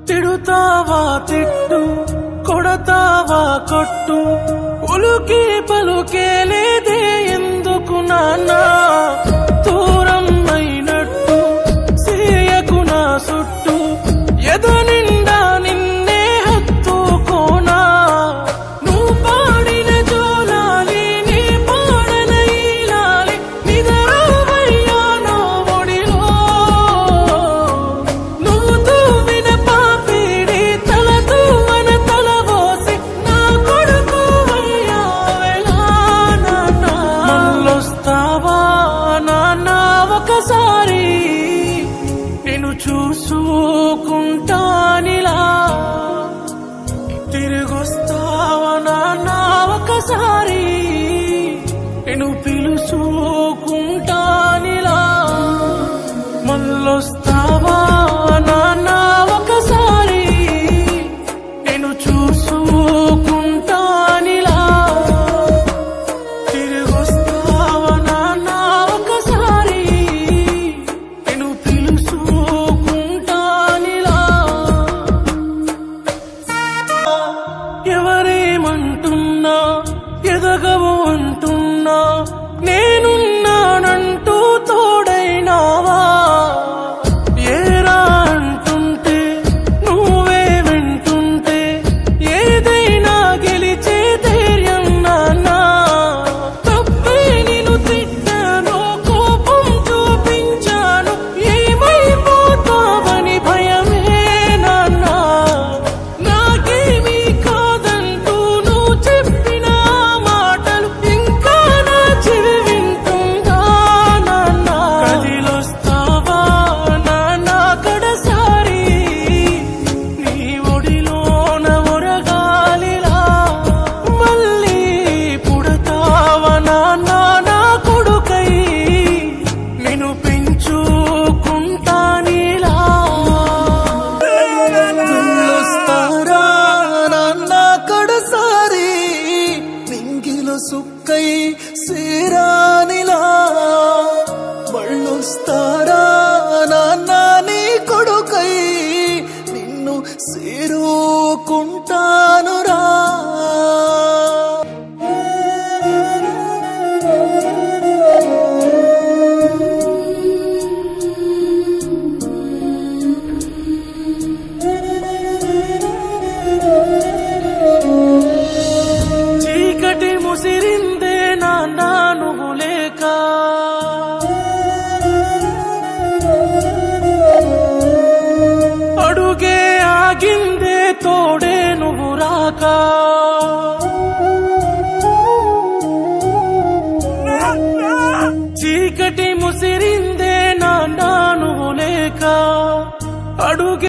తిడుతావా తిట్టు, కొడతావా కొట్టు, ఉలుకి పలుకే లేదే ఎందుకు నాన్నా? దూరం అయినట్టు సేయకు నా సుట్టు, ఎద నిండా నిన్నే హత్తుకోనా? నువ్వు పాడిన జోలాలి నీ పాడన ఈలాలి, నిదరావయ్యా నా ఒడిలో. నువ్వు తూవిన పాపిడి తలతూ మన తలవోసి నా కొడుకు అయ్యావెలా నాన్నా? మళ్ళొస్తావా నాన్నా ఒకసారి, నిన్ను చూసుకుంటానిలా. తిరిగొస్తావా నాన్నా ఒకసారి, నిన్ను పిలుచుకుంటానిలా. మళ్ళొస్తావా నాన్నా ఒకసారి, నిన్ను చూసుకుంటానిలా. తిరిగొస్తావా నాన్నా ఒకసారి, నిన్ను పిలుచుకుంటానిలా. ఎవరేమంటున్నా ఎదగవు అంటున్నా, నేనున్నానంటూ తోడైనావా? ఏరా అంటుంటే నువ్వే వింటుంటే, ఏదైనా గెలిచే ధైర్యం నాన్నా. తప్పే నిన్ను తిట్టాను, కోపం చూపించాను, ఏమైపోతావని భయమే నాన్నా. నాకేమీ కాదంటూ నువ్వు చెప్పిన మాటలు ఇంకా నా చెవి వింటుందా నాన్నా? కదిలొస్తావా నాన్నా కడసారి, నీ ఒడిలోన ఒరగాలిలా. మళ్ళీ పుడతావా నాన్నా నా కొడుకై, నిన్ను పెంచుకుంటానిలా. వెళ్ళొస్తారా నాన్న కడసారి, నింగిలో సుక్కై సీరానిలా. మళ్ళొస్తారా నాన్న నీ కొడుకై, నిన్ను సీరుకుంటానురా. చీకటి ముసిరిందే నాన్నా నువ్వు లేక, అడుగే ఆగిందే తోడే నువ్వు రాక. చీకటి ముసిరిందే నాన్నా నువ్వు లేక, అడుగే